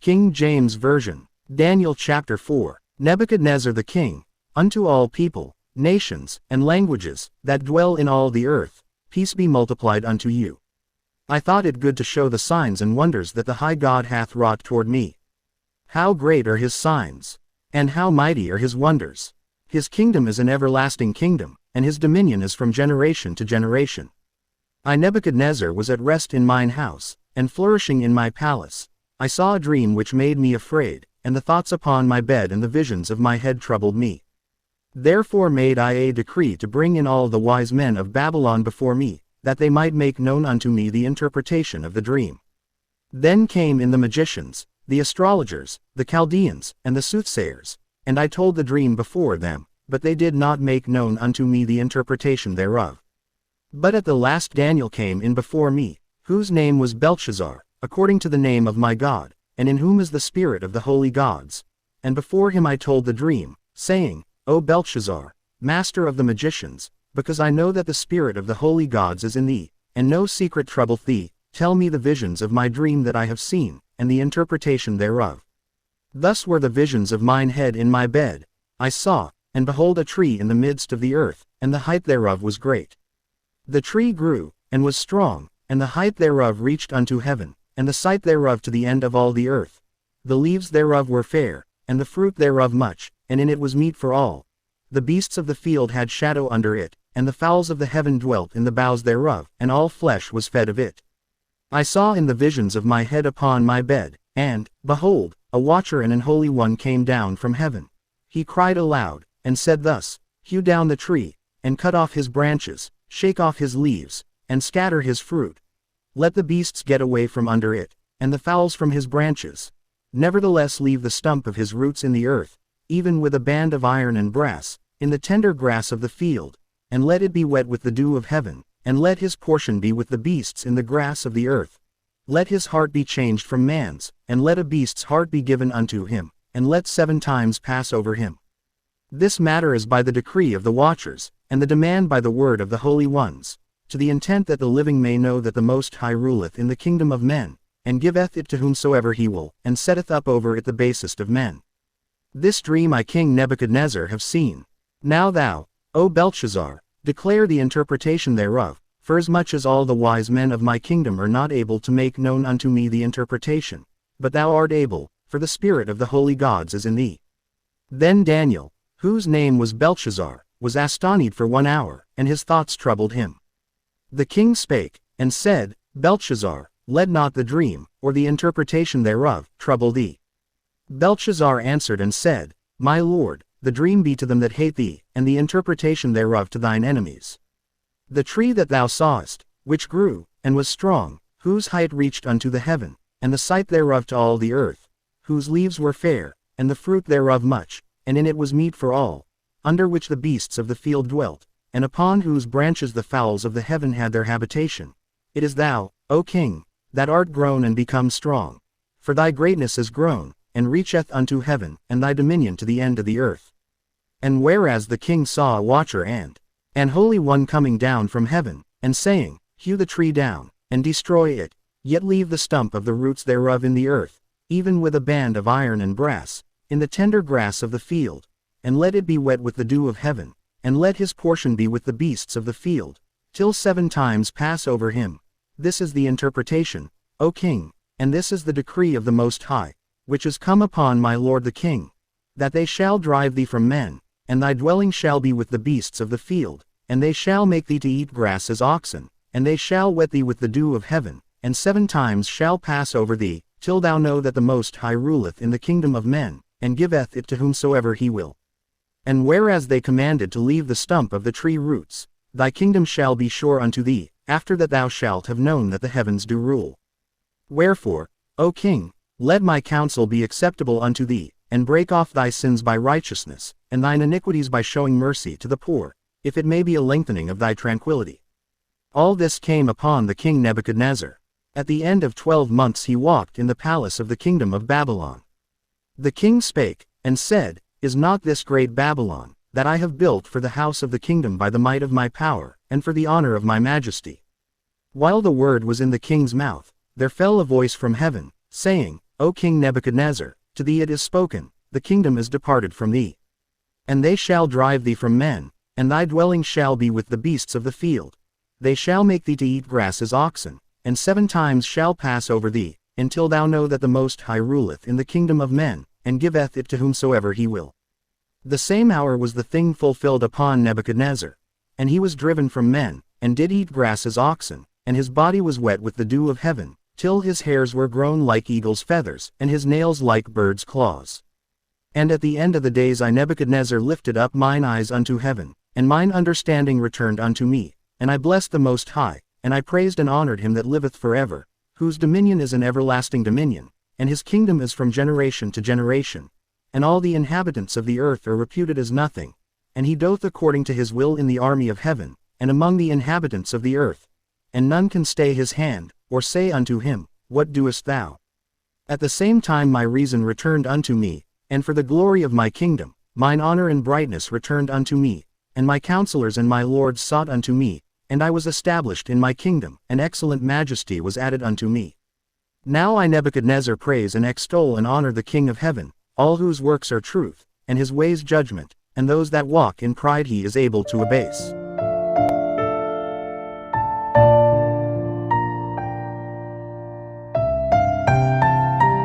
King James Version. Daniel Chapter 4. Nebuchadnezzar the king, unto all people, nations, and languages, that dwell in all the earth, peace be multiplied unto you. I thought it good to show the signs and wonders that the high God hath wrought toward me. How great are his signs! And how mighty are his wonders! His kingdom is an everlasting kingdom, and his dominion is from generation to generation. I Nebuchadnezzar was at rest in mine house, and flourishing in my palace. I saw a dream which made me afraid, and the thoughts upon my bed and the visions of my head troubled me. Therefore made I a decree to bring in all the wise men of Babylon before me, that they might make known unto me the interpretation of the dream. Then came in the magicians, the astrologers, the Chaldeans, and the soothsayers, and I told the dream before them, but they did not make known unto me the interpretation thereof. But at the last Daniel came in before me, whose name was Belshazzar, according to the name of my God, and in whom is the spirit of the holy gods. And before him I told the dream, saying, O Belshazzar, master of the magicians, because I know that the spirit of the holy gods is in thee, and no secret troubleth thee, tell me the visions of my dream that I have seen, and the interpretation thereof. Thus were the visions of mine head in my bed. I saw, and behold a tree in the midst of the earth, and the height thereof was great. The tree grew, and was strong, and the height thereof reached unto heaven, and the sight thereof to the end of all the earth. The leaves thereof were fair, and the fruit thereof much, and in it was meat for all. The beasts of the field had shadow under it, and the fowls of the heaven dwelt in the boughs thereof, and all flesh was fed of it. I saw in the visions of my head upon my bed, and, behold, a watcher and an holy one came down from heaven. He cried aloud, and said thus, Hew down the tree, and cut off his branches, shake off his leaves, and scatter his fruit. Let the beasts get away from under it, and the fowls from his branches. Nevertheless leave the stump of his roots in the earth, even with a band of iron and brass, in the tender grass of the field, and let it be wet with the dew of heaven, and let his portion be with the beasts in the grass of the earth. Let his heart be changed from man's, and let a beast's heart be given unto him, and let 7 times pass over him. This matter is by the decree of the watchers, and the demand by the word of the holy ones, to the intent that the living may know that the Most High ruleth in the kingdom of men, and giveth it to whomsoever he will, and setteth up over it the basest of men. This dream I King Nebuchadnezzar have seen. Now thou, O Belshazzar, declare the interpretation thereof, forasmuch as all the wise men of my kingdom are not able to make known unto me the interpretation, but thou art able, for the spirit of the holy gods is in thee. Then Daniel, whose name was Belshazzar, was astonied for 1 hour, and his thoughts troubled him. The king spake, and said, Belshazzar, let not the dream, or the interpretation thereof, trouble thee. Belshazzar answered and said, My lord, the dream be to them that hate thee, and the interpretation thereof to thine enemies. The tree that thou sawest, which grew, and was strong, whose height reached unto the heaven, and the sight thereof to all the earth, whose leaves were fair, and the fruit thereof much, and in it was meat for all, under which the beasts of the field dwelt, and upon whose branches the fowls of the heaven had their habitation. It is thou, O king, that art grown and become strong. For thy greatness is grown, and reacheth unto heaven, and thy dominion to the end of the earth. And whereas the king saw a watcher and an holy one coming down from heaven, and saying, Hew the tree down, and destroy it, yet leave the stump of the roots thereof in the earth, even with a band of iron and brass, in the tender grass of the field, and let it be wet with the dew of heaven, and let his portion be with the beasts of the field, till 7 times pass over him. This is the interpretation, O king, and this is the decree of the Most High, which is come upon my lord the king, that they shall drive thee from men, and thy dwelling shall be with the beasts of the field, and they shall make thee to eat grass as oxen, and they shall wet thee with the dew of heaven, and 7 times shall pass over thee, till thou know that the Most High ruleth in the kingdom of men, and giveth it to whomsoever he will. And whereas they commanded to leave the stump of the tree roots, thy kingdom shall be sure unto thee, after that thou shalt have known that the heavens do rule. Wherefore, O king, let my counsel be acceptable unto thee, and break off thy sins by righteousness, and thine iniquities by showing mercy to the poor, if it may be a lengthening of thy tranquility. All this came upon the king Nebuchadnezzar. At the end of 12 months he walked in the palace of the kingdom of Babylon. The king spake, and said, Is not this great Babylon, that I have built for the house of the kingdom by the might of my power, and for the honor of my majesty? While the word was in the king's mouth, there fell a voice from heaven, saying, O King Nebuchadnezzar, to thee it is spoken, the kingdom is departed from thee. And they shall drive thee from men, and thy dwelling shall be with the beasts of the field. They shall make thee to eat grass as oxen, and 7 times shall pass over thee, until thou know that the Most High ruleth in the kingdom of men, and giveth it to whomsoever he will. The same hour was the thing fulfilled upon Nebuchadnezzar. And he was driven from men, and did eat grass as oxen, and his body was wet with the dew of heaven, till his hairs were grown like eagle's feathers, and his nails like birds' claws. And at the end of the days I Nebuchadnezzar lifted up mine eyes unto heaven, and mine understanding returned unto me, and I blessed the Most High, and I praised and honored him that liveth forever, whose dominion is an everlasting dominion, and his kingdom is from generation to generation. And all the inhabitants of the earth are reputed as nothing, and he doth according to his will in the army of heaven, and among the inhabitants of the earth. And none can stay his hand, or say unto him, What doest thou? At the same time my reason returned unto me, and for the glory of my kingdom, mine honor and brightness returned unto me, and my counselors and my lords sought unto me, and I was established in my kingdom, and excellent majesty was added unto me. Now I Nebuchadnezzar praise and extol and honor the King of heaven, all whose works are truth, and his ways judgment, and those that walk in pride he is able to abase.